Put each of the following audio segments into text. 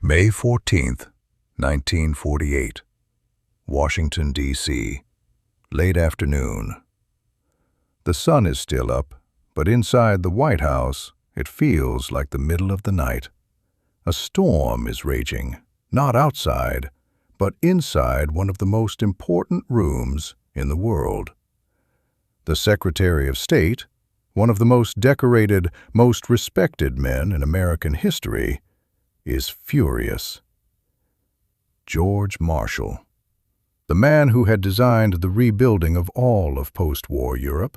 May 14th, 1948, Washington, D.C., late afternoon. The sun is still up, but inside the White House, it feels like the middle of the night. A storm is raging, not outside, but inside one of the most important rooms in the world. The Secretary of State, one of the most decorated, most respected men in American history, is furious. George Marshall, the man who had designed the rebuilding of all of post-war Europe,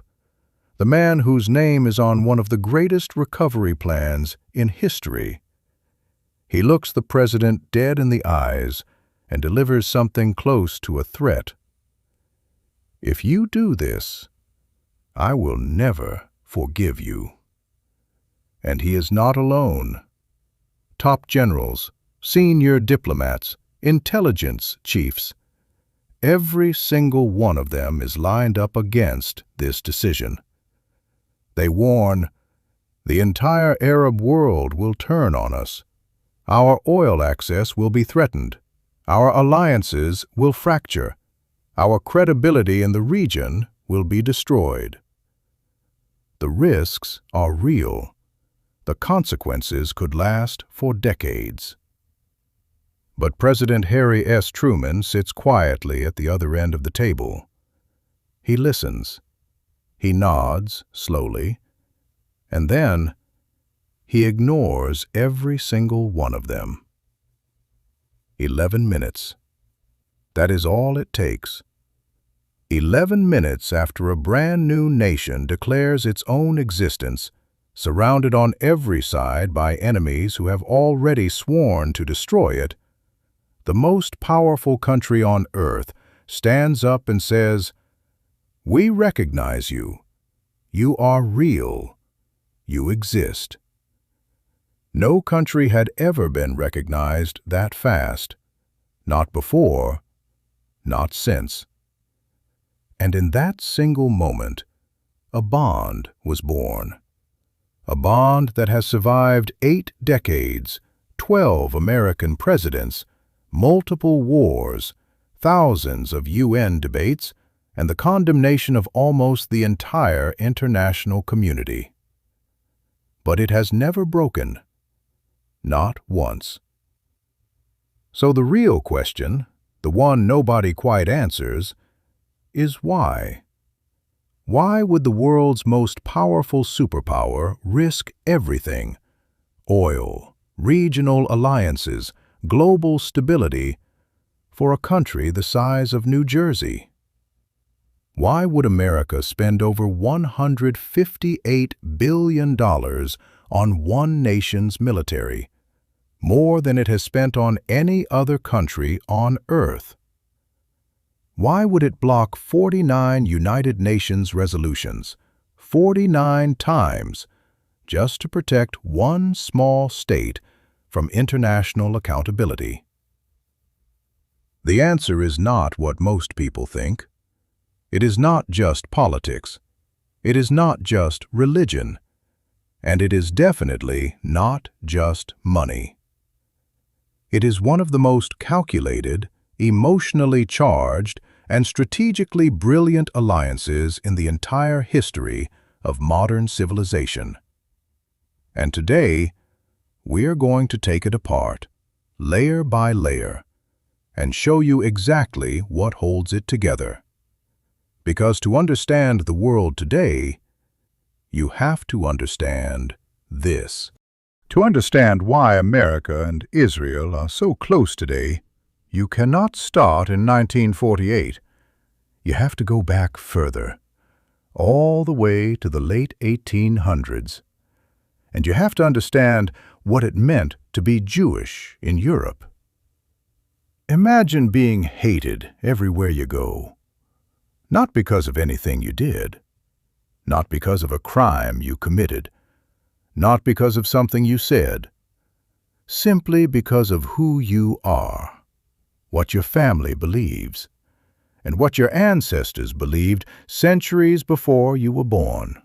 the man whose name is on one of the greatest recovery plans in history. He looks the president dead in the eyes and delivers something close to a threat. "If you do this, I will never forgive you." And he is not alone. Top generals, senior diplomats, intelligence chiefs, every single one of them is lined up against this decision. They warn, the entire Arab world will turn on us. Our oil access will be threatened. Our alliances will fracture. Our credibility in the region will be destroyed. The risks are real. The consequences could last for decades. But President Harry S. Truman sits quietly at the other end of the table. He listens. He nods slowly, and then he ignores every single one of them. 11 minutes. That is all it takes. 11 minutes after a brand new nation declares its own existence, surrounded on every side by enemies who have already sworn to destroy it, the most powerful country on earth stands up and says, "We recognize you. You are real. You exist." No country had ever been recognized that fast. Not before, not since. And in that single moment, a bond was born. A bond that has survived 8 decades, 12 American presidents, multiple wars, thousands of UN debates, and the condemnation of almost the entire international community. But it has never broken. Not once. So the real question, the one nobody quite answers, is why? Why would the world's most powerful superpower risk everything? Oil, regional alliances, global stability, for a country the size of New Jersey? Why would America spend over $158 billion on one nation's military, more than it has spent on any other country on Earth? Why would it block 49 United Nations resolutions, 49 times, just to protect one small state from international accountability? The answer is not what most people think. It is not just politics. It is not just religion. And it is definitely not just money. It is one of the most calculated, emotionally charged, and strategically brilliant alliances in the entire history of modern civilization. And today, we are going to take it apart, layer by layer, and show you exactly what holds it together. Because to understand the world today, you have to understand this. To understand why America and Israel are so close today, you cannot start in 1948. You have to go back further, all the way to the late 1800s. And you have to understand what it meant to be Jewish in Europe. Imagine being hated everywhere you go. Not because of anything you did, not because of a crime you committed, not because of something you said, simply because of who you are, what your family believes, and what your ancestors believed centuries before you were born.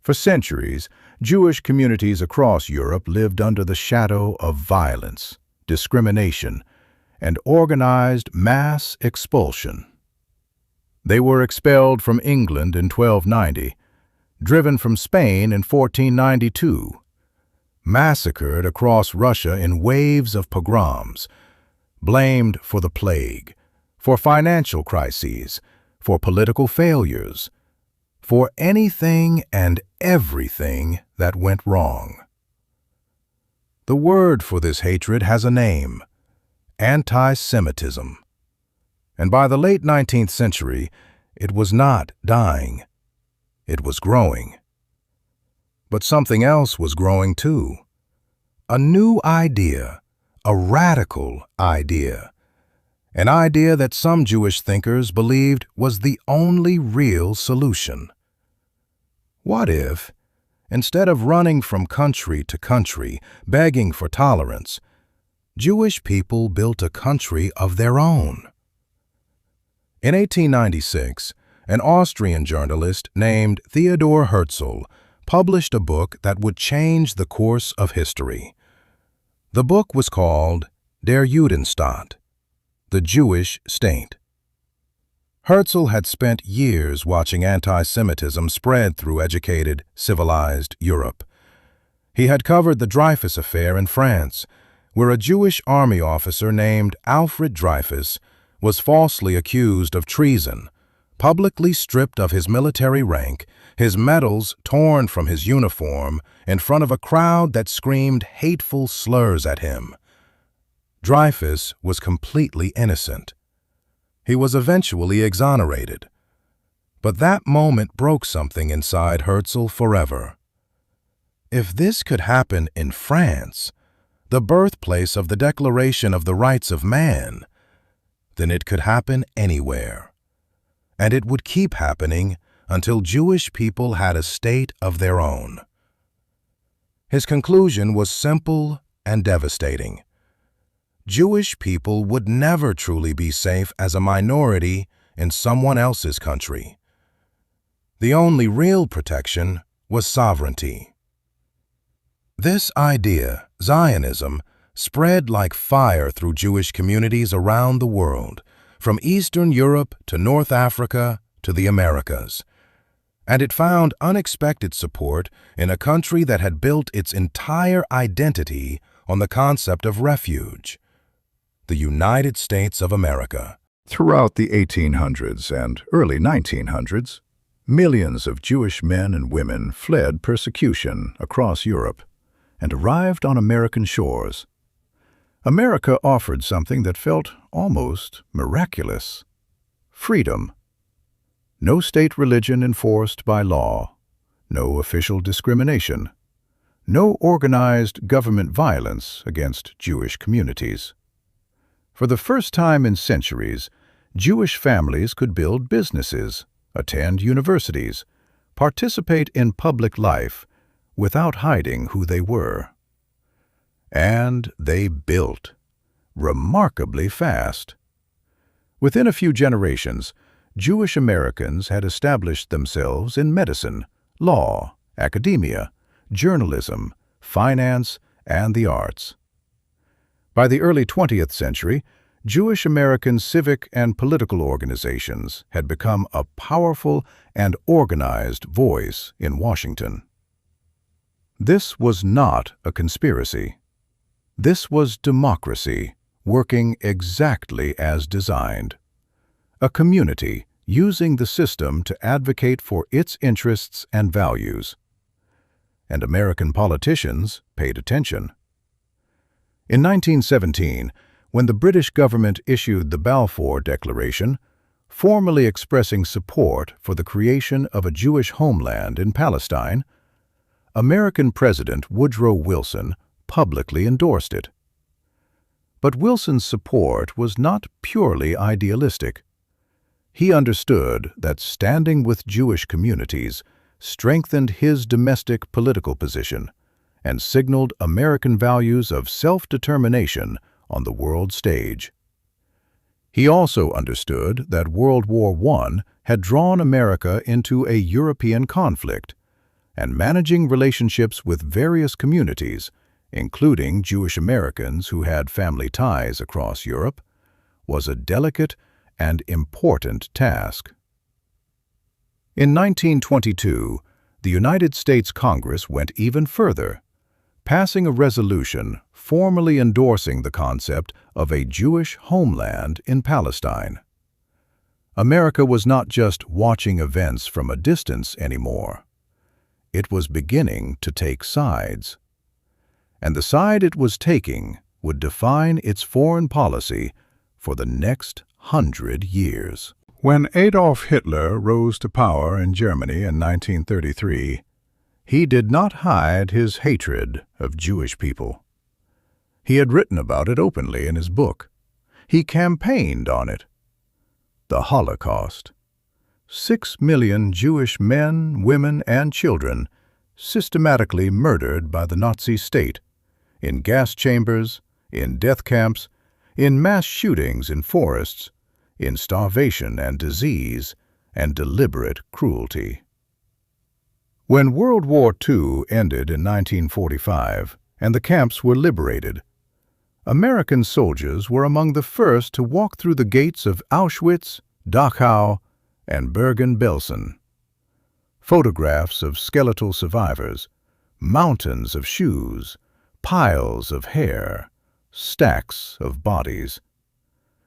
For centuries, Jewish communities across Europe lived under the shadow of violence, discrimination, and organized mass expulsion. They were expelled from England in 1290, driven from Spain in 1492, massacred across Russia in waves of pogroms, blamed for the plague, for financial crises, for political failures, for anything and everything that went wrong. The word for this hatred has a name: anti-Semitism. And by the late 19th century, it was not dying, it was growing. But something else was growing too. A new idea, a radical idea. An idea that some Jewish thinkers believed was the only real solution. What if, instead of running from country to country, begging for tolerance, Jewish people built a country of their own? In 1896, an Austrian journalist named Theodor Herzl published a book that would change the course of history. The book was called Der Judenstaat, the Jewish State. Herzl had spent years watching anti-Semitism spread through educated, civilized Europe. He had covered the Dreyfus affair in France, where a Jewish army officer named Alfred Dreyfus was falsely accused of treason, publicly stripped of his military rank, his medals torn from his uniform, in front of a crowd that screamed hateful slurs at him. Dreyfus was completely innocent. He was eventually exonerated. But that moment broke something inside Herzl forever. If this could happen in France, the birthplace of the Declaration of the Rights of Man, then it could happen anywhere. And it would keep happening until Jewish people had a state of their own. His conclusion was simple and devastating. Jewish people would never truly be safe as a minority in someone else's country. The only real protection was sovereignty. This idea, Zionism, spread like fire through Jewish communities around the world, from Eastern Europe to North Africa to the Americas. And it found unexpected support in a country that had built its entire identity on the concept of refuge: the United States of America. Throughout the 1800s and early 1900s, millions of Jewish men and women fled persecution across Europe and arrived on American shores. America offered something that felt almost miraculous: freedom. No state religion enforced by law, no official discrimination, no organized government violence against Jewish communities. For the first time in centuries, Jewish families could build businesses, attend universities, participate in public life without hiding who they were. And they built, remarkably fast. Within a few generations, Jewish Americans had established themselves in medicine, law, academia, journalism, finance, and the arts. By the early 20th century, Jewish American civic and political organizations had become a powerful and organized voice in Washington. This was not a conspiracy. This was democracy, working exactly as designed. A community using the system to advocate for its interests and values. And American politicians paid attention. In 1917, when the British government issued the Balfour Declaration, formally expressing support for the creation of a Jewish homeland in Palestine, American President Woodrow Wilson publicly endorsed it. But Wilson's support was not purely idealistic. He understood that standing with Jewish communities strengthened his domestic political position and signaled American values of self-determination on the world stage. He also understood that World War I had drawn America into a European conflict, and managing relationships with various communities, including Jewish Americans who had family ties across Europe, was a delicate and important task. In 1922, the United States Congress went even further, passing a resolution formally endorsing the concept of a Jewish homeland in Palestine. America was not just watching events from a distance anymore. It was beginning to take sides. And the side it was taking would define its foreign policy for the next 100 years. When Adolf Hitler rose to power in Germany in 1933, he did not hide his hatred of Jewish people. He had written about it openly in his book. He campaigned on it. The Holocaust. 6 million Jewish men, women, and children systematically murdered by the Nazi state, in gas chambers, in death camps, in mass shootings in forests, in starvation and disease, and deliberate cruelty. When World War II ended in 1945 and the camps were liberated, American soldiers were among the first to walk through the gates of Auschwitz, Dachau, and Bergen-Belsen. Photographs of skeletal survivors, mountains of shoes, piles of hair, stacks of bodies.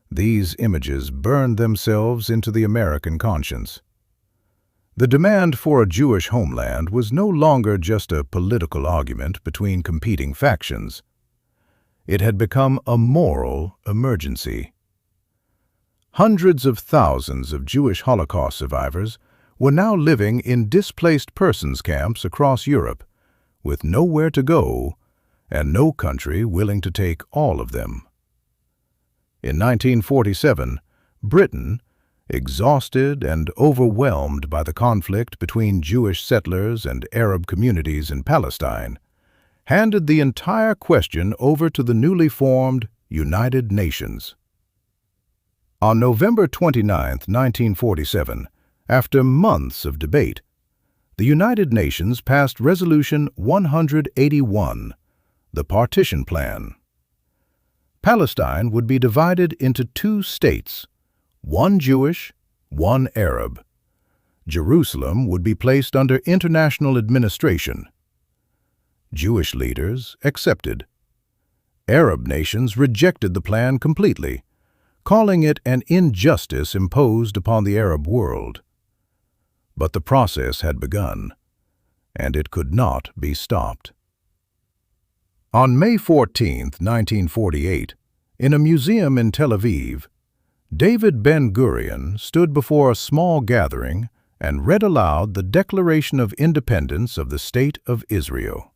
These images burned themselves into the American conscience. The demand for a Jewish homeland was no longer just a political argument between competing factions. It had become a moral emergency. Hundreds of thousands of Jewish Holocaust survivors were now living in displaced persons camps across Europe, with nowhere to go and no country willing to take all of them. In 1947, Britain, exhausted and overwhelmed by the conflict between Jewish settlers and Arab communities in Palestine, handed the entire question over to the newly formed United Nations. On November 29, 1947, after months of debate, the United Nations passed Resolution 181, the Partition Plan. Palestine would be divided into 2 states, one Jewish, one Arab. Jerusalem would be placed under international administration. Jewish leaders accepted. Arab nations rejected the plan completely, calling it an injustice imposed upon the Arab world. But the process had begun, and it could not be stopped. On May 14, 1948, in a museum in Tel Aviv, David Ben-Gurion stood before a small gathering and read aloud the Declaration of Independence of the State of Israel.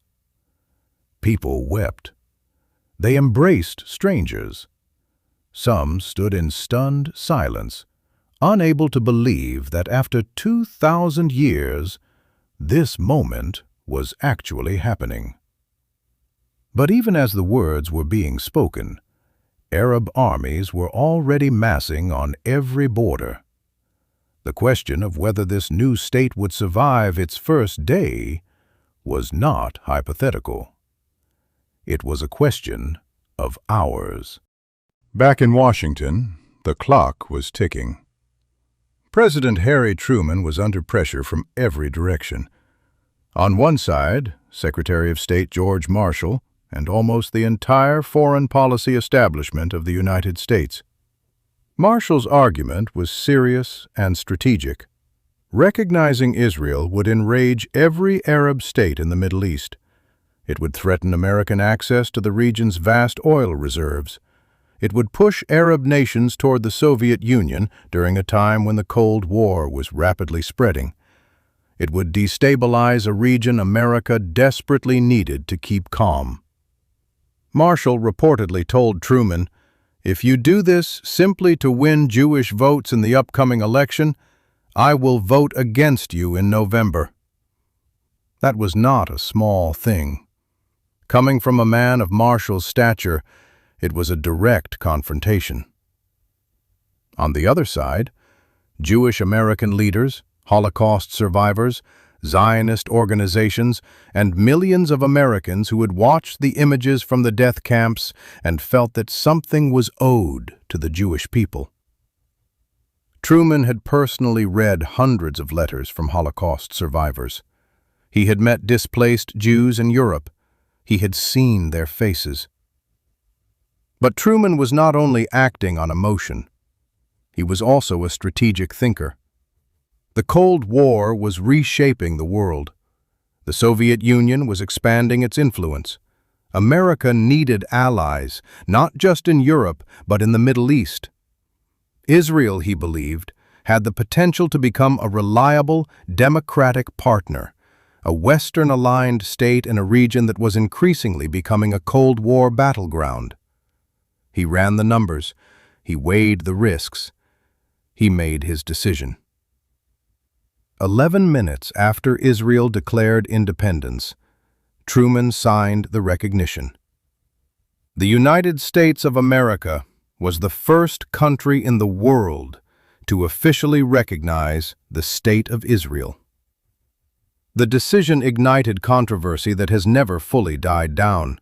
People wept. They embraced strangers. Some stood in stunned silence, unable to believe that after 2,000 years, this moment was actually happening. But even as the words were being spoken, Arab armies were already massing on every border. The question of whether this new state would survive its first day was not hypothetical. It was a question of hours. Back in Washington, the clock was ticking. President Harry Truman was under pressure from every direction. On one side, Secretary of State George Marshall and almost the entire foreign policy establishment of the United States. Marshall's argument was serious and strategic. Recognizing Israel would enrage every Arab state in the Middle East. It would threaten American access to the region's vast oil reserves. It would push Arab nations toward the Soviet Union during a time when the Cold War was rapidly spreading. It would destabilize a region America desperately needed to keep calm. Marshall reportedly told Truman, "If you do this simply to win Jewish votes in the upcoming election, I will vote against you in November." That was not a small thing. Coming from a man of Marshall's stature, it was a direct confrontation. On the other side, Jewish American leaders, Holocaust survivors, Zionist organizations, and millions of Americans who had watched the images from the death camps and felt that something was owed to the Jewish people. Truman had personally read hundreds of letters from Holocaust survivors. He had met displaced Jews in Europe. He had seen their faces. But Truman was not only acting on emotion. He was also a strategic thinker. The Cold War was reshaping the world. The Soviet Union was expanding its influence. America needed allies, not just in Europe, but in the Middle East. Israel, he believed, had the potential to become a reliable, democratic partner, a Western-aligned state in a region that was increasingly becoming a Cold War battleground. He ran the numbers. He weighed the risks. He made his decision. 11 minutes after Israel declared independence, Truman signed the recognition. The United States of America was the first country in the world to officially recognize the State of Israel. The decision ignited controversy that has never fully died down,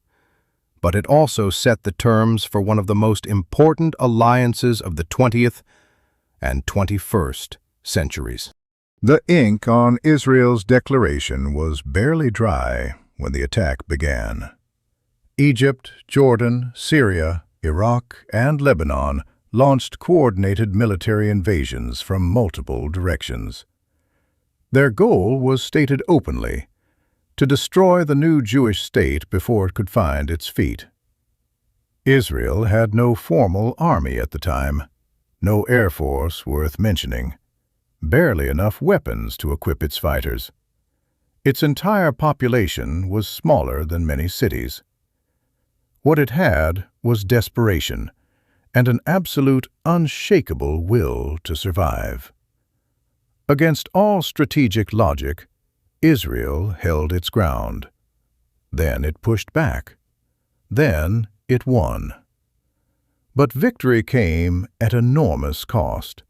but it also set the terms for one of the most important alliances of the 20th and 21st centuries. The ink on Israel's declaration was barely dry when the attack began. Egypt, Jordan, Syria, Iraq, and Lebanon launched coordinated military invasions from multiple directions. Their goal was stated openly: to destroy the new Jewish state before it could find its feet. Israel had no formal army at the time, no air force worth mentioning, barely enough weapons to equip its fighters. Its entire population was smaller than many cities. What it had was desperation and an absolute, unshakable will to survive. Against all strategic logic, Israel held its ground. Then it pushed back. Then it won. But victory came at enormous cost.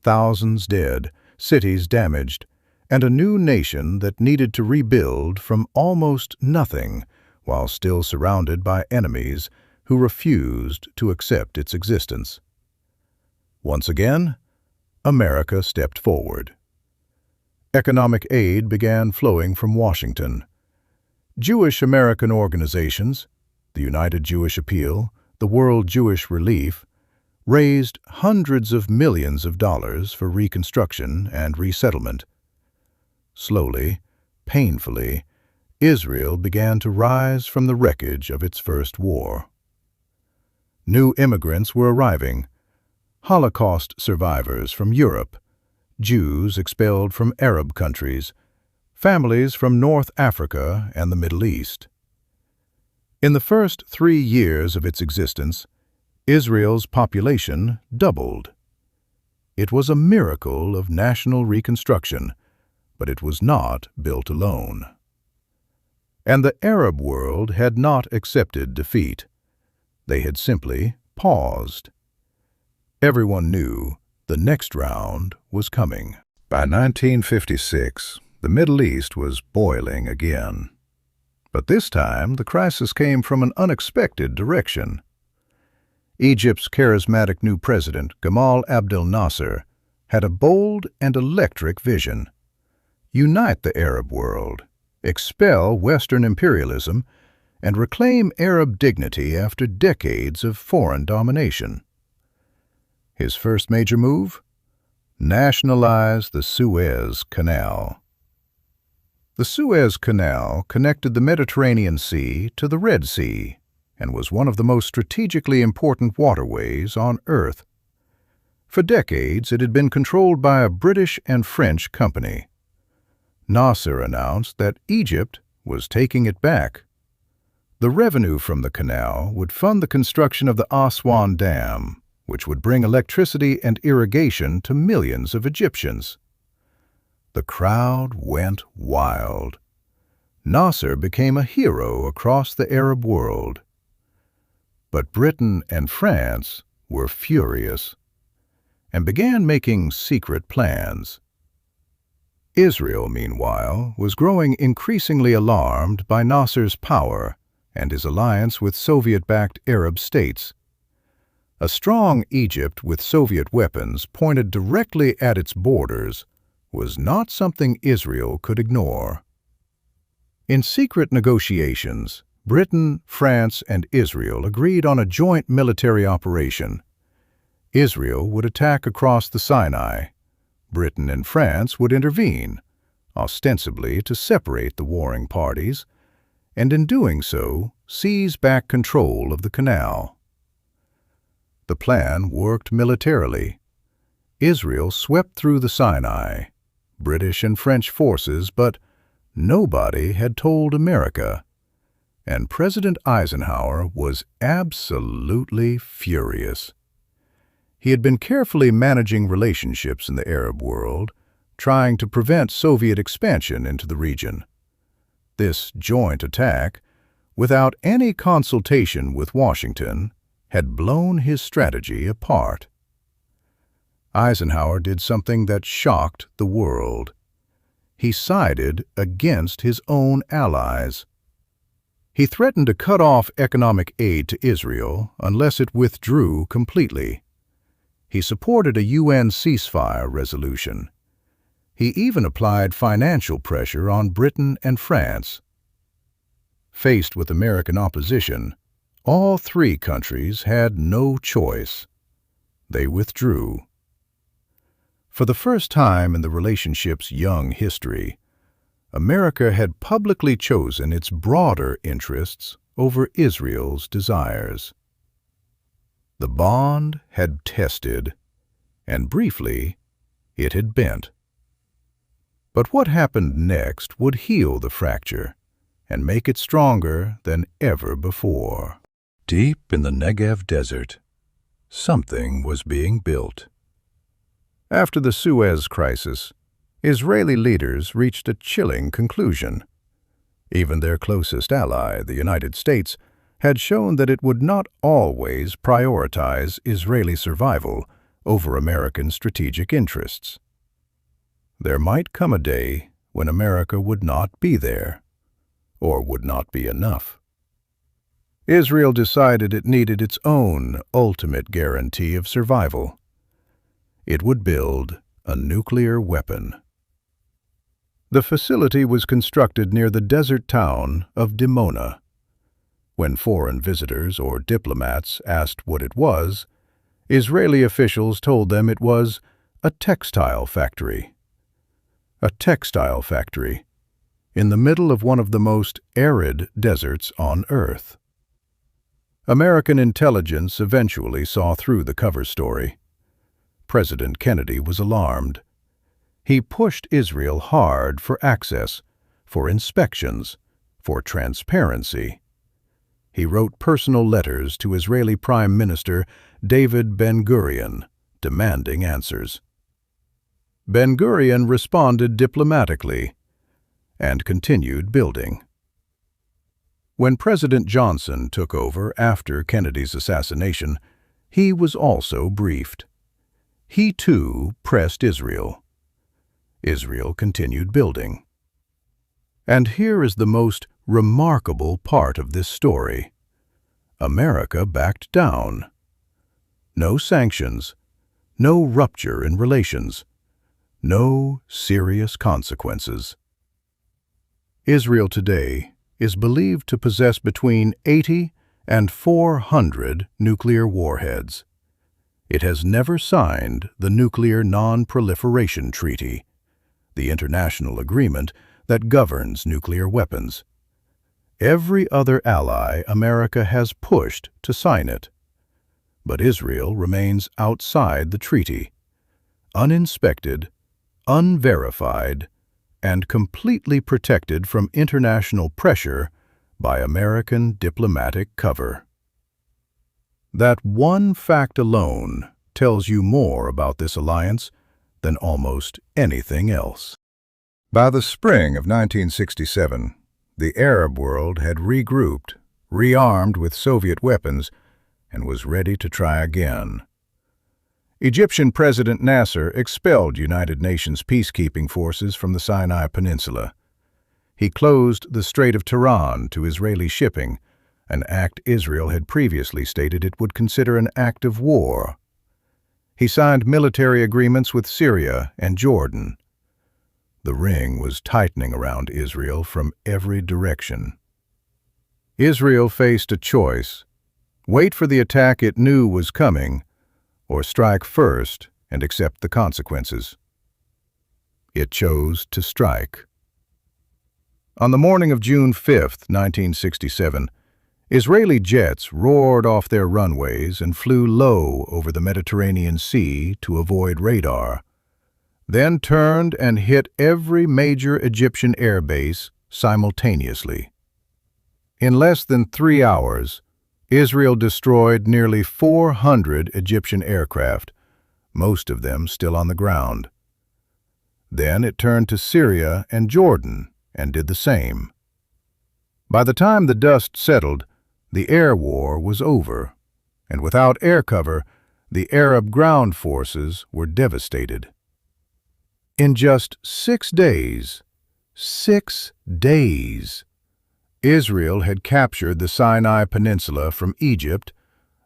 Thousands dead, cities damaged, and a new nation that needed to rebuild from almost nothing while still surrounded by enemies who refused to accept its existence. Once again, America stepped forward. Economic aid began flowing from Washington. Jewish American organizations, the United Jewish Appeal, the World Jewish Relief, raised hundreds of millions of dollars for reconstruction and resettlement. Slowly, painfully, Israel began to rise from the wreckage of its first war. New immigrants were arriving: Holocaust survivors from Europe, Jews expelled from Arab countries, families from North Africa and the Middle East. In the first 3 years of its existence, Israel's population doubled. It was a miracle of national reconstruction, but it was not built alone. And the Arab world had not accepted defeat. They had simply paused. Everyone knew the next round was coming. By 1956, the Middle East was boiling again. But this time, the crisis came from an unexpected direction. Egypt's charismatic new president, Gamal Abdel Nasser, had a bold and electric vision: unite the Arab world, expel Western imperialism, and reclaim Arab dignity after decades of foreign domination. His first major move? Nationalize the Suez Canal. The Suez Canal connected the Mediterranean Sea to the Red Sea and was one of the most strategically important waterways on Earth. For decades, it had been controlled by a British and French company. Nasser announced that Egypt was taking it back. The revenue from the canal would fund the construction of the Aswan Dam, which would bring electricity and irrigation to millions of Egyptians. The crowd went wild. Nasser became a hero across the Arab world. But Britain and France were furious and began making secret plans. Israel, meanwhile, was growing increasingly alarmed by Nasser's power and his alliance with Soviet-backed Arab states. A strong Egypt with Soviet weapons pointed directly at its borders was not something Israel could ignore. In secret negotiations, Britain, France, and Israel agreed on a joint military operation. Israel would attack across the Sinai. Britain and France would intervene, ostensibly to separate the warring parties, and in doing so, seize back control of the canal. The plan worked militarily. Israel swept through the Sinai, British and French forces, but nobody had told America, and President Eisenhower was absolutely furious. He had been carefully managing relationships in the Arab world, trying to prevent Soviet expansion into the region. This joint attack, without any consultation with Washington, had blown his strategy apart. Eisenhower did something that shocked the world. He sided against his own allies. He threatened to cut off economic aid to Israel unless it withdrew completely. He supported a UN ceasefire resolution. He even applied financial pressure on Britain and France. Faced with American opposition, all three countries had no choice. They withdrew. For the first time in the relationship's young history, America had publicly chosen its broader interests over Israel's desires. The bond had tested, and briefly, it had bent. But what happened next would heal the fracture and make it stronger than ever before. Deep in the Negev desert, something was being built. After the Suez Crisis, Israeli leaders reached a chilling conclusion. Even their closest ally, the United States, had shown that it would not always prioritize Israeli survival over American strategic interests. There might come a day when America would not be there, or would not be enough. Israel decided it needed its own ultimate guarantee of survival. It would build a nuclear weapon. The facility was constructed near the desert town of Dimona. When foreign visitors or diplomats asked what it was, Israeli officials told them it was a textile factory. A textile factory in the middle of one of the most arid deserts on Earth. American intelligence eventually saw through the cover story. President Kennedy was alarmed. He pushed Israel hard for access, for inspections, for transparency. He wrote personal letters to Israeli Prime Minister David Ben-Gurion, demanding answers. Ben-Gurion responded diplomatically and continued building. When President Johnson took over after Kennedy's assassination, he was also briefed. He, too, pressed Israel. Israel continued building. And here is the most remarkable part of this story. America backed down. No sanctions, no rupture in relations, no serious consequences. Israel today is believed to possess between 80 and 400 nuclear warheads. It has never signed the Nuclear Non-Proliferation Treaty, the international agreement that governs nuclear weapons. Every other ally America has pushed to sign it. But Israel remains outside the treaty, uninspected, unverified, and completely protected from international pressure by American diplomatic cover. That one fact alone tells you more about this alliance than almost anything else. By the spring of 1967, the Arab world had regrouped, rearmed with Soviet weapons, and was ready to try again. Egyptian President Nasser expelled United Nations peacekeeping forces from the Sinai Peninsula. He closed the Strait of Tiran to Israeli shipping, an act Israel had previously stated it would consider an act of war. He signed military agreements with Syria and Jordan. The ring was tightening around Israel from every direction. Israel faced a choice: wait for the attack it knew was coming, or strike first and accept the consequences. It chose to strike. On the morning of June 5, 1967, Israeli jets roared off their runways and flew low over the Mediterranean Sea to avoid radar, then turned and hit every major Egyptian air base simultaneously. In less than 3 hours, Israel destroyed nearly 400 Egyptian aircraft, most of them still on the ground. Then it turned to Syria and Jordan and did the same. By the time the dust settled, the air war was over, and without air cover, the Arab ground forces were devastated. In just 6 days, 6 days, Israel had captured the Sinai Peninsula from Egypt,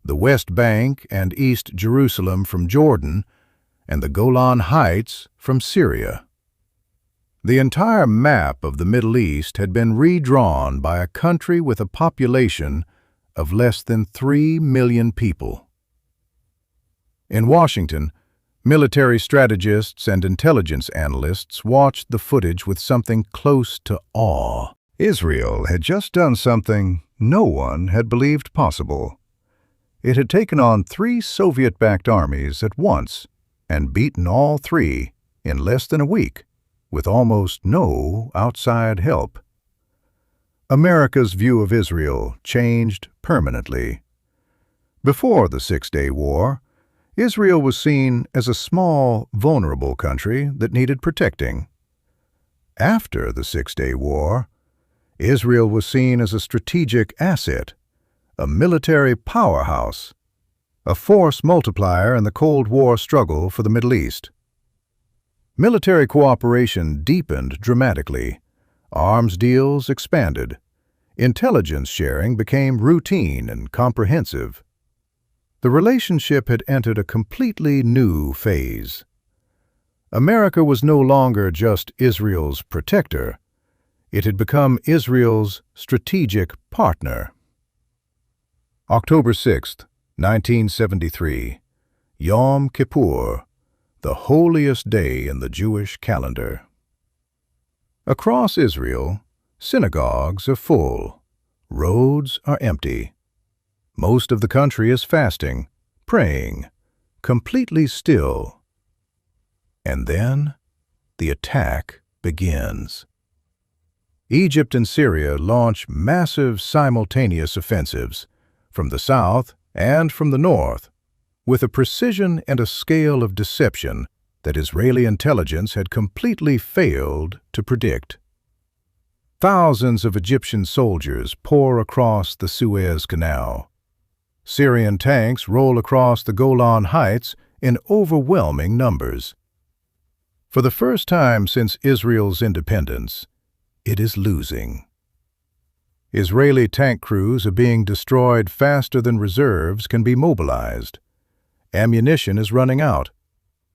the West Bank and East Jerusalem from Jordan, and the Golan Heights from Syria. The entire map of the Middle East had been redrawn by a country with a population of less than 3 million people. In Washington, military strategists and intelligence analysts watched the footage with something close to awe. Israel had just done something no one had believed possible. It had taken on 3 Soviet-backed armies at once and beaten all 3 in less than a week, with almost no outside help. America's view of Israel changed permanently. Before the Six-Day War, Israel was seen as a small, vulnerable country that needed protecting. After the Six-Day War, Israel was seen as a strategic asset, a military powerhouse, a force multiplier in the Cold War struggle for the Middle East. Military cooperation deepened dramatically, arms deals expanded, intelligence sharing became routine and comprehensive. The relationship had entered a completely new phase. America was no longer just Israel's protector. It had become Israel's strategic partner. October 6, 1973, Yom Kippur, the holiest day in the Jewish calendar. Across Israel, synagogues are full, roads are empty. Most of the country is fasting, praying, completely still. And then the attack begins. Egypt and Syria launch massive simultaneous offensives from the south and from the north, with a precision and a scale of deception that Israeli intelligence had completely failed to predict. Thousands of Egyptian soldiers pour across the Suez Canal. Syrian tanks roll across the Golan Heights in overwhelming numbers. For the first time since Israel's independence, it is losing. Israeli tank crews are being destroyed faster than reserves can be mobilized. Ammunition is running out.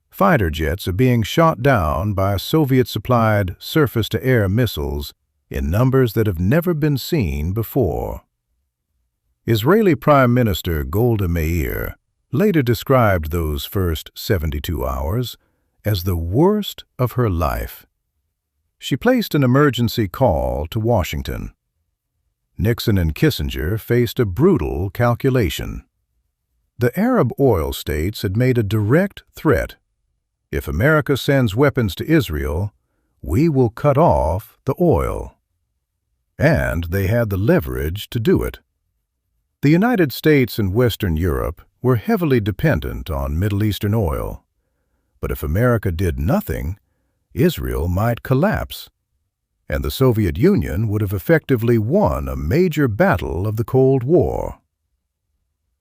Fighter jets are being shot down by Soviet-supplied surface-to-air missiles in numbers that have never been seen before. Israeli Prime Minister Golda Meir later described those first 72 hours as the worst of her life. She placed an emergency call to Washington. Nixon and Kissinger faced a brutal calculation. The Arab oil states had made a direct threat. If America sends weapons to Israel, we will cut off the oil. And they had the leverage to do it. The United States and Western Europe were heavily dependent on Middle Eastern oil. But if America did nothing, Israel might collapse, and the Soviet Union would have effectively won a major battle of the Cold War.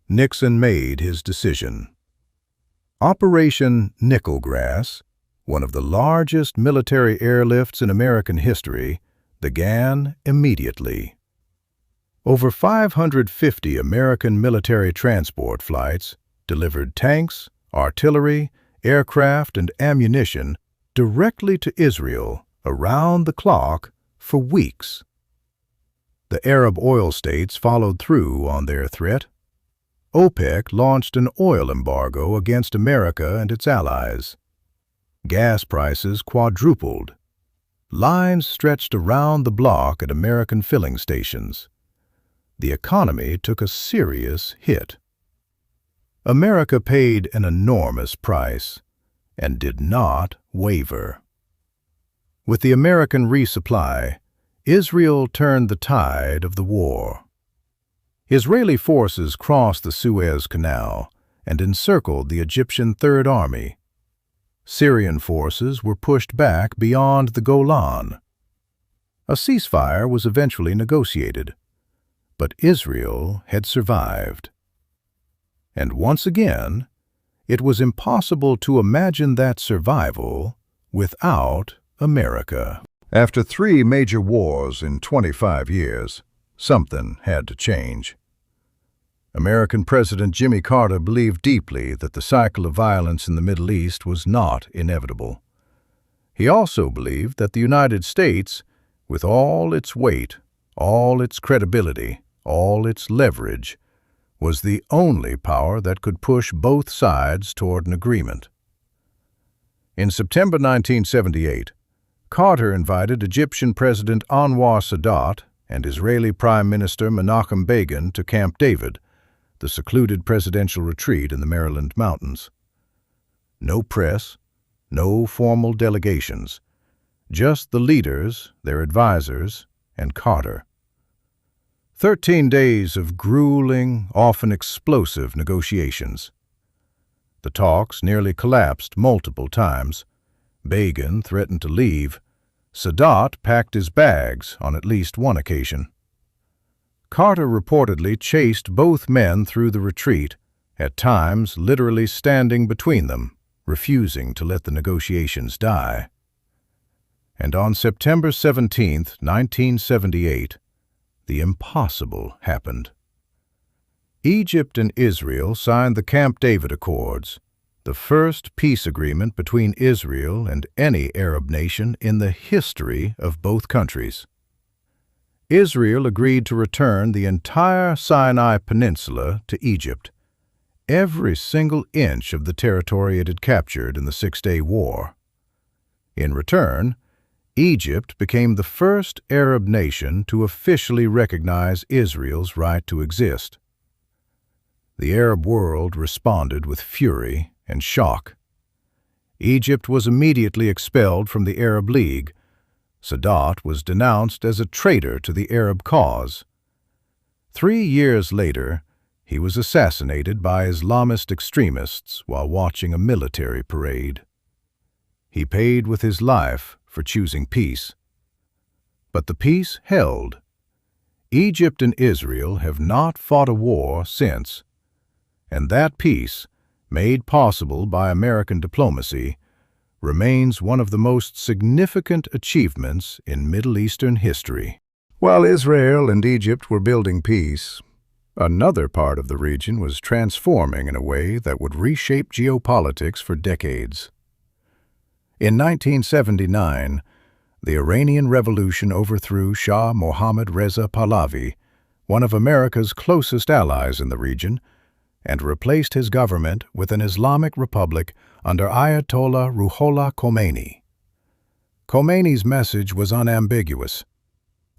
Nixon made his decision. Operation Nickelgrass, one of the largest military airlifts in American history, began immediately. Over 550 American military transport flights delivered tanks, artillery, aircraft, and ammunition directly to Israel around the clock for weeks. The Arab oil states followed through on their threat. OPEC launched an oil embargo against America and its allies. Gas prices quadrupled. Lines stretched around the block at American filling stations. The economy took a serious hit. America paid an enormous price and did not waver. With the American resupply, Israel turned the tide of the war. Israeli forces crossed the Suez Canal and encircled the Egyptian Third Army. Syrian forces were pushed back beyond the Golan. A ceasefire was eventually negotiated, but Israel had survived. And once again, it was impossible to imagine that survival without America. After 3 major wars in 25 years, something had to change. American President Jimmy Carter believed deeply that the cycle of violence in the Middle East was not inevitable. He also believed that the United States, with all its weight, all its credibility, all its leverage, was the only power that could push both sides toward an agreement. In September 1978, Carter invited Egyptian President Anwar Sadat and Israeli Prime Minister Menachem Begin to Camp David, the secluded presidential retreat in the Maryland mountains. No press, no formal delegations, just the leaders, their advisors, and Carter. 13 days of grueling, often explosive negotiations. The talks nearly collapsed multiple times. Begin threatened to leave. Sadat packed his bags on at least one occasion. Carter reportedly chased both men through the retreat, at times literally standing between them, refusing to let the negotiations die. And on September 17, 1978, the impossible happened. Egypt and Israel signed the Camp David Accords, the first peace agreement between Israel and any Arab nation in the history of both countries. Israel agreed to return the entire Sinai Peninsula to Egypt, every single inch of the territory it had captured in the Six-Day War. In return, Egypt became the first Arab nation to officially recognize Israel's right to exist. The Arab world responded with fury and shock. Egypt was immediately expelled from the Arab League. Sadat was denounced as a traitor to the Arab cause. 3 years later, he was assassinated by Islamist extremists while watching a military parade. He paid with his life for choosing peace. But the peace held. Egypt and Israel have not fought a war since, and that peace, made possible by American diplomacy, remains one of the most significant achievements in Middle Eastern history. While Israel and Egypt were building peace, another part of the region was transforming in a way that would reshape geopolitics for decades. In 1979, the Iranian Revolution overthrew Shah Mohammad Reza Pahlavi, one of America's closest allies in the region, and replaced his government with an Islamic republic under Ayatollah Ruhollah Khomeini. Khomeini's message was unambiguous.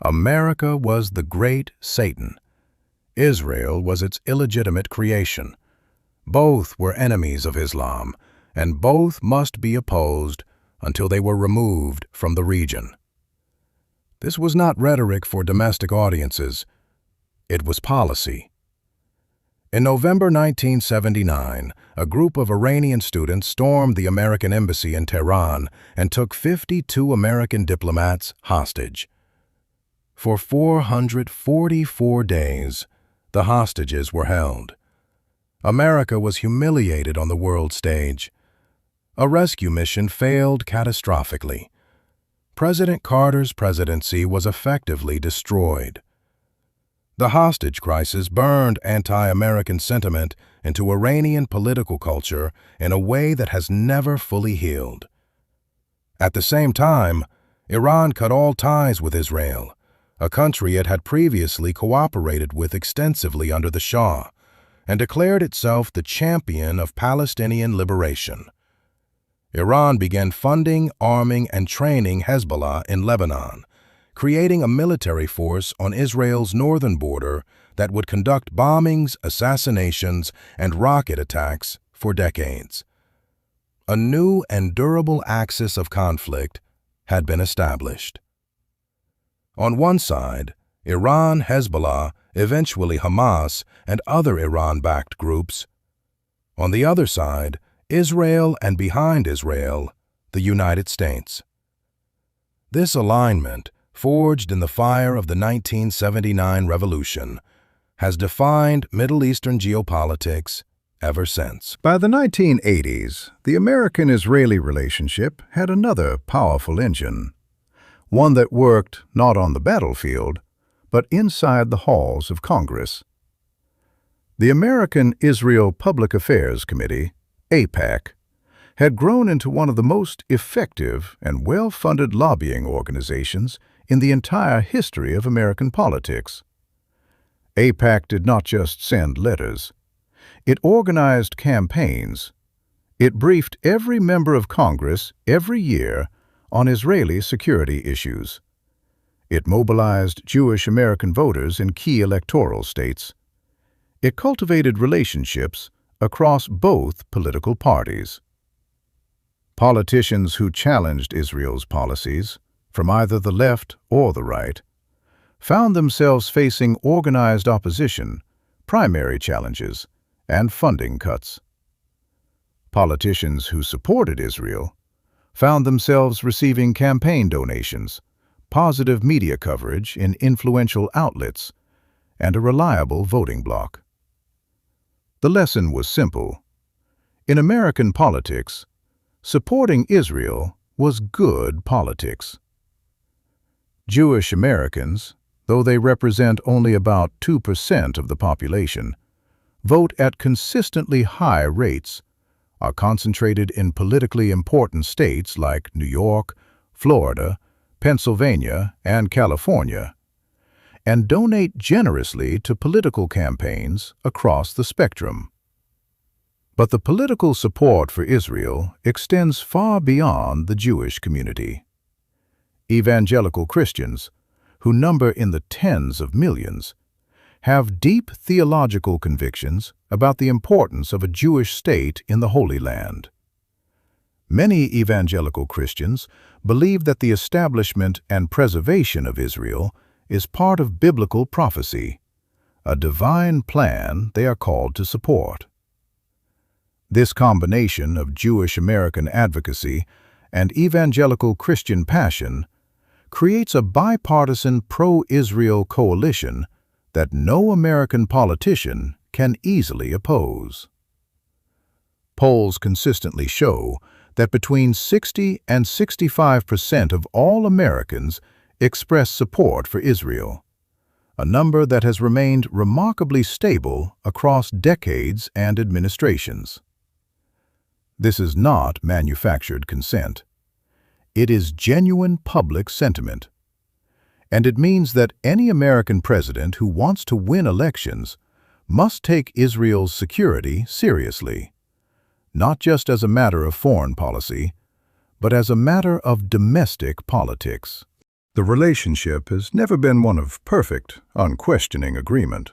America was the great Satan. Israel was its illegitimate creation. Both were enemies of Islam, and both must be opposed until they were removed from the region. This was not rhetoric for domestic audiences. It was policy. In November 1979, a group of Iranian students stormed the American embassy in Tehran and took 52 American diplomats hostage. For 444 days, the hostages were held. America was humiliated on the world stage. A rescue mission failed catastrophically. President Carter's presidency was effectively destroyed. The hostage crisis burned anti-American sentiment into Iranian political culture in a way that has never fully healed. At the same time, Iran cut all ties with Israel, a country it had previously cooperated with extensively under the Shah, and declared itself the champion of Palestinian liberation. Iran began funding, arming, and training Hezbollah in Lebanon, creating a military force on Israel's northern border that would conduct bombings, assassinations, and rocket attacks for decades. A new and durable axis of conflict had been established. On one side, Iran, Hezbollah, eventually Hamas, and other Iran-backed groups. On the other side, Israel, and behind Israel, the United States. This alignment, forged in the fire of the 1979 revolution, has defined Middle Eastern geopolitics ever since. By the 1980s, the American-Israeli relationship had another powerful engine, one that worked not on the battlefield, but inside the halls of Congress. The American-Israel Public Affairs Committee, AIPAC, had grown into one of the most effective and well-funded lobbying organizations in the entire history of American politics. AIPAC did not just send letters. It organized campaigns. It briefed every member of Congress every year on Israeli security issues. It mobilized Jewish American voters in key electoral states. It cultivated relationships across both political parties. Politicians who challenged Israel's policies, from either the left or the right, found themselves facing organized opposition, primary challenges, and funding cuts. Politicians who supported Israel found themselves receiving campaign donations, positive media coverage in influential outlets, and a reliable voting bloc. The lesson was simple. In American politics, supporting Israel was good politics. Jewish Americans, though they represent only about 2% of the population, vote at consistently high rates, are concentrated in politically important states like New York, Florida, Pennsylvania, and California, and donate generously to political campaigns across the spectrum. But the political support for Israel extends far beyond the Jewish community. Evangelical Christians, who number in the tens of millions, have deep theological convictions about the importance of a Jewish state in the Holy Land. Many evangelical Christians believe that the establishment and preservation of Israel is part of biblical prophecy, a divine plan they are called to support. This combination of Jewish American advocacy and evangelical Christian passion creates a bipartisan pro-Israel coalition that no American politician can easily oppose. Polls consistently show that between 60 and 65% of all Americans express support for Israel, a number that has remained remarkably stable across decades and administrations. This is not manufactured consent. It is genuine public sentiment. And it means that any American president who wants to win elections must take Israel's security seriously, not just as a matter of foreign policy, but as a matter of domestic politics. The relationship has never been one of perfect, unquestioning agreement.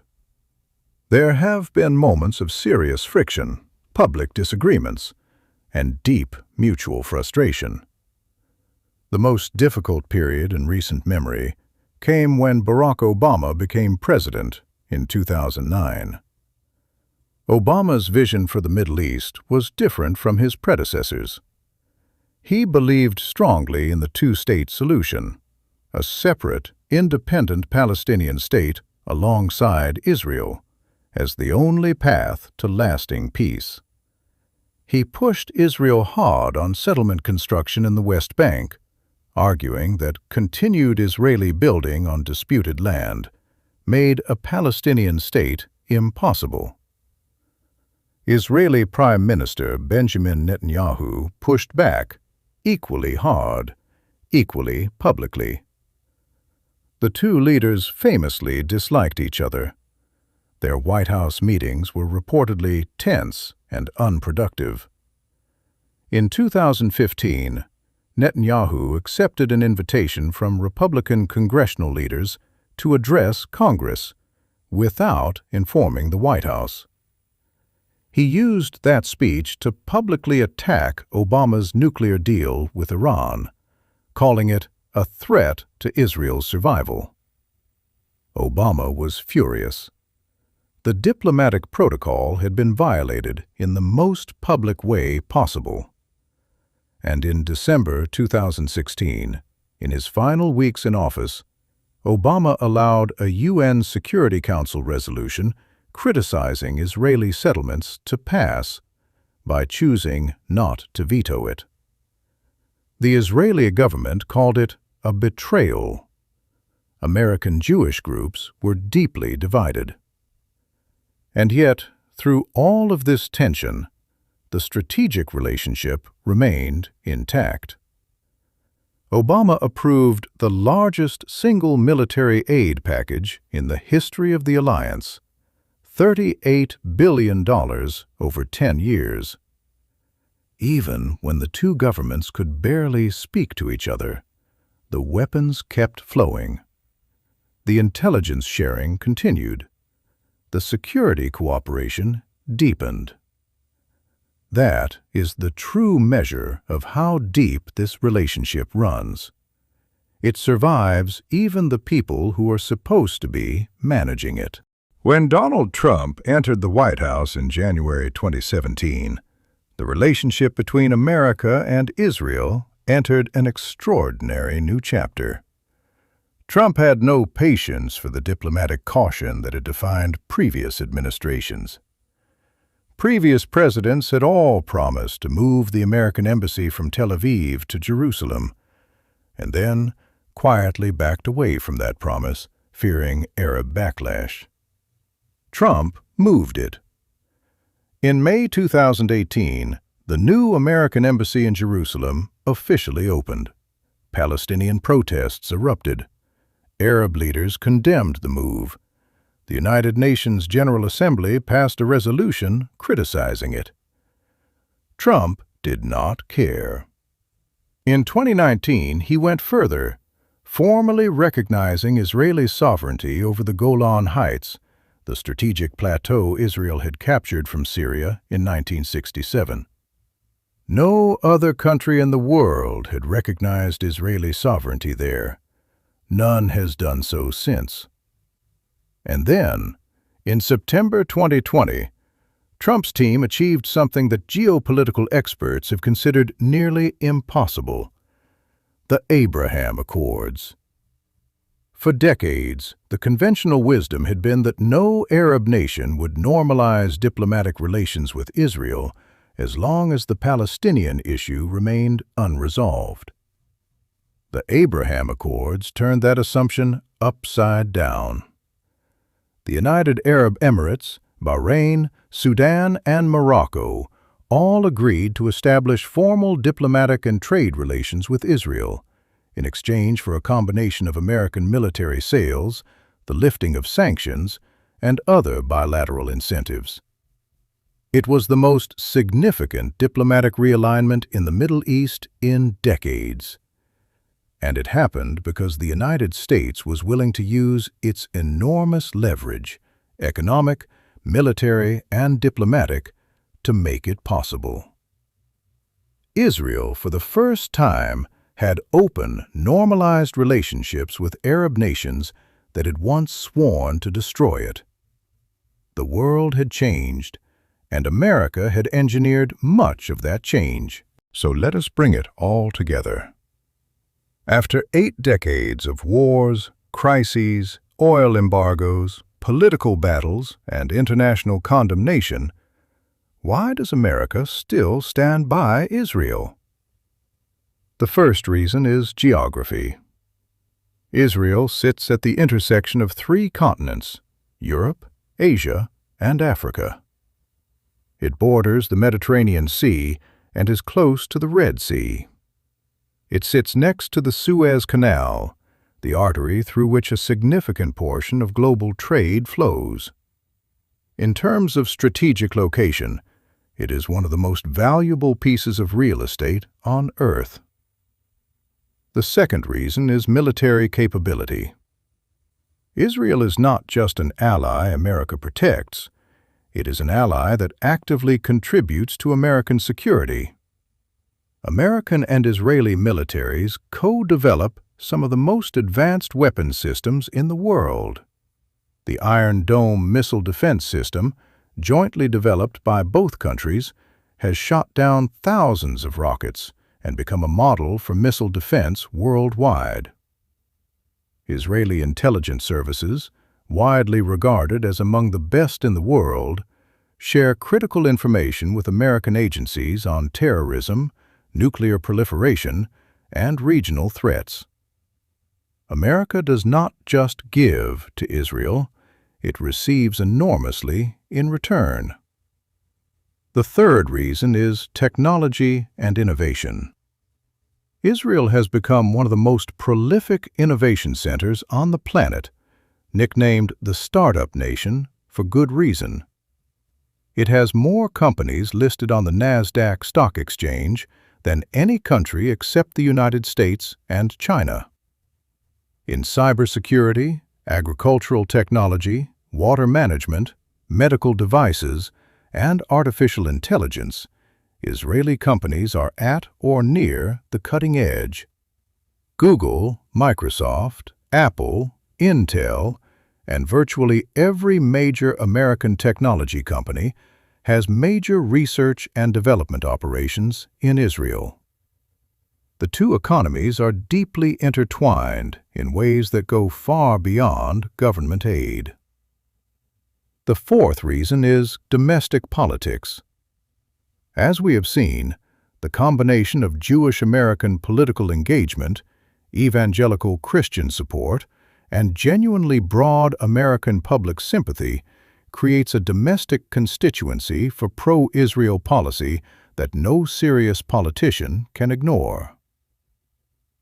There have been moments of serious friction, public disagreements, and deep mutual frustration. The most difficult period in recent memory came when Barack Obama became president in 2009. Obama's vision for the Middle East was different from his predecessors. He believed strongly in the two-state solution, a separate, independent Palestinian state alongside Israel, as the only path to lasting peace. He pushed Israel hard on settlement construction in the West Bank, arguing that continued Israeli building on disputed land made a Palestinian state impossible. Israeli Prime Minister Benjamin Netanyahu pushed back equally hard, equally publicly. The two leaders famously disliked each other. Their White House meetings were reportedly tense and unproductive. In 2015, Netanyahu accepted an invitation from Republican congressional leaders to address Congress without informing the White House. He used that speech to publicly attack Obama's nuclear deal with Iran, calling it a threat to Israel's survival. Obama was furious. The diplomatic protocol had been violated in the most public way possible. And in December 2016, in his final weeks in office, Obama allowed a UN Security Council resolution criticizing Israeli settlements to pass by choosing not to veto it. The Israeli government called it a betrayal. American Jewish groups were deeply divided. And yet, through all of this tension, the strategic relationship remained intact. Obama approved the largest single military aid package in the history of the alliance, $38 billion over 10 years. Even when the two governments could barely speak to each other, the weapons kept flowing. The intelligence sharing continued. The security cooperation deepened. That is the true measure of how deep this relationship runs. It survives even the people who are supposed to be managing it. When Donald Trump entered the White House in January 2017, the relationship between America and Israel entered an extraordinary new chapter. Trump had no patience for the diplomatic caution that had defined previous administrations. Previous presidents had all promised to move the American embassy from Tel Aviv to Jerusalem, and then quietly backed away from that promise, fearing Arab backlash. Trump moved it. In May 2018, the new American embassy in Jerusalem officially opened. Palestinian protests erupted. Arab leaders condemned the move. The United Nations General Assembly passed a resolution criticizing it. Trump did not care. In 2019, he went further, formally recognizing Israeli sovereignty over the Golan Heights, the strategic plateau Israel had captured from Syria in 1967. No other country in the world had recognized Israeli sovereignty there. None has done so since. And then, in September 2020, Trump's team achieved something that geopolitical experts have considered nearly impossible: the Abraham Accords. For decades, the conventional wisdom had been that no Arab nation would normalize diplomatic relations with Israel as long as the Palestinian issue remained unresolved. The Abraham Accords turned that assumption upside down. The United Arab Emirates, Bahrain, Sudan, and Morocco all agreed to establish formal diplomatic and trade relations with Israel, in exchange for a combination of American military sales, the lifting of sanctions, and other bilateral incentives. It was the most significant diplomatic realignment in the Middle East in decades. And it happened because the United States was willing to use its enormous leverage, economic, military, and diplomatic, to make it possible. Israel, for the first time, had open, normalized relationships with Arab nations that had once sworn to destroy it. The world had changed, and America had engineered much of that change. So let us bring it all together. After 8 decades of wars, crises, oil embargoes, political battles, and international condemnation, why does America still stand by Israel? The first reason is geography. Israel sits at the intersection of three continents: Europe, Asia, and Africa. It borders the Mediterranean Sea and is close to the Red Sea. It sits next to the Suez Canal, the artery through which a significant portion of global trade flows. In terms of strategic location, it is one of the most valuable pieces of real estate on Earth. The second reason is military capability. Israel is not just an ally America protects. It is an ally that actively contributes to American security. American and Israeli militaries co-develop some of the most advanced weapons systems in the world. The Iron Dome missile defense system, jointly developed by both countries, has shot down thousands of rockets and become a model for missile defense worldwide. Israeli intelligence services, widely regarded as among the best in the world, share critical information with American agencies on terrorism, nuclear proliferation, and regional threats. America does not just give to Israel, it receives enormously in return. The third reason is technology and innovation. Israel has become one of the most prolific innovation centers on the planet, nicknamed the Startup Nation for good reason. It has more companies listed on the NASDAQ stock exchange than any country except the United States and China. In cybersecurity, agricultural technology, water management, medical devices, and artificial intelligence, Israeli companies are at or near the cutting edge. Google, Microsoft, Apple, Intel, and virtually every major American technology company has major research and development operations in Israel. The two economies are deeply intertwined in ways that go far beyond government aid. The fourth reason is domestic politics. As we have seen, the combination of Jewish-American political engagement, evangelical Christian support, and genuinely broad American public sympathy creates a domestic constituency for pro-Israel policy that no serious politician can ignore.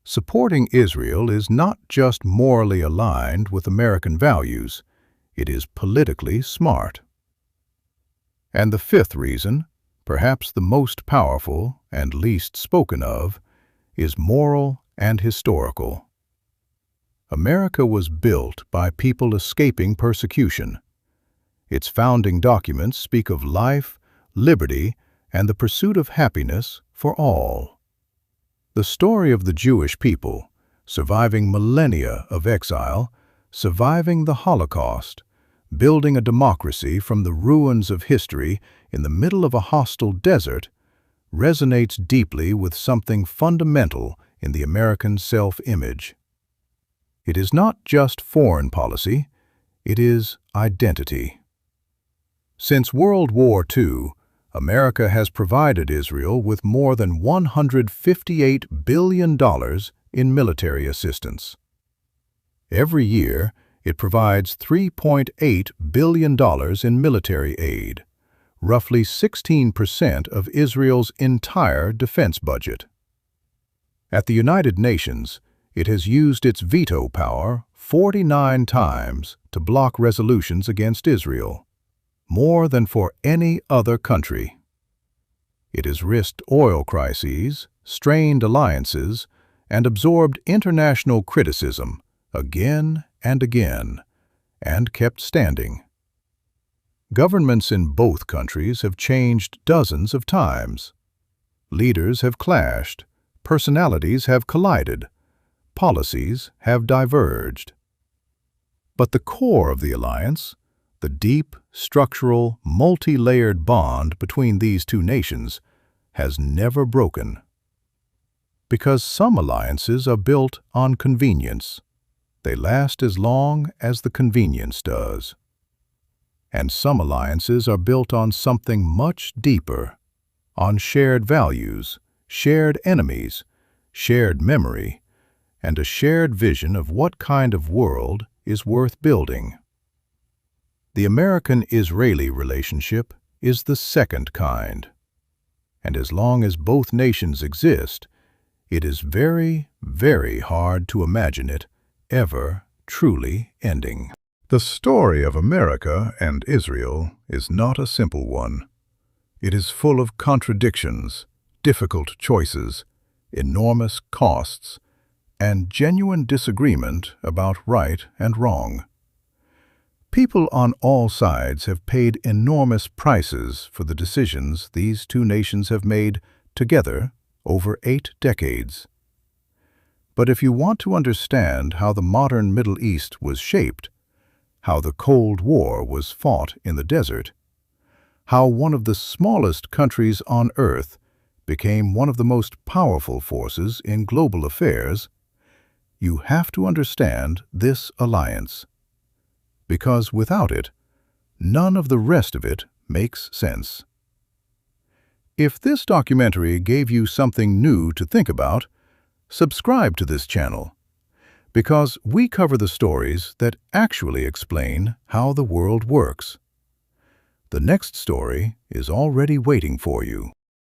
Supporting Israel is not just morally aligned with American values, it is politically smart. And the fifth reason, perhaps the most powerful and least spoken of, is moral and historical. America was built by people escaping persecution. Its founding documents speak of life, liberty, and the pursuit of happiness for all. The story of the Jewish people, surviving millennia of exile, surviving the Holocaust, building a democracy from the ruins of history in the middle of a hostile desert, resonates deeply with something fundamental in the American self-image. It is not just foreign policy, it is identity. Since World War II, America has provided Israel with more than $158 billion in military assistance. Every year, it provides $3.8 billion in military aid, roughly 16% of Israel's entire defense budget. At the United Nations, it has used its veto power 49 times to block resolutions against Israel, more than for any other country. It has risked oil crises, strained alliances, and absorbed international criticism again and again, and kept standing. Governments in both countries have changed dozens of times. Leaders have clashed, personalities have collided, policies have diverged. But the core of the alliance, the deep, structural, multi-layered bond between these two nations, has never broken. Because some alliances are built on convenience, they last as long as the convenience does. And some alliances are built on something much deeper, on shared values, shared enemies, shared memory, and a shared vision of what kind of world is worth building. The American-Israeli relationship is the second kind. And as long as both nations exist, it is very, very hard to imagine it ever truly ending. The story of America and Israel is not a simple one. It is full of contradictions, difficult choices, enormous costs, and genuine disagreement about right and wrong. People on all sides have paid enormous prices for the decisions these two nations have made together over 8 decades. But if you want to understand how the modern Middle East was shaped, how the Cold War was fought in the desert, how one of the smallest countries on Earth became one of the most powerful forces in global affairs, you have to understand this alliance. Because without it, none of the rest of it makes sense. If this documentary gave you something new to think about, subscribe to this channel, because we cover the stories that actually explain how the world works. The next story is already waiting for you.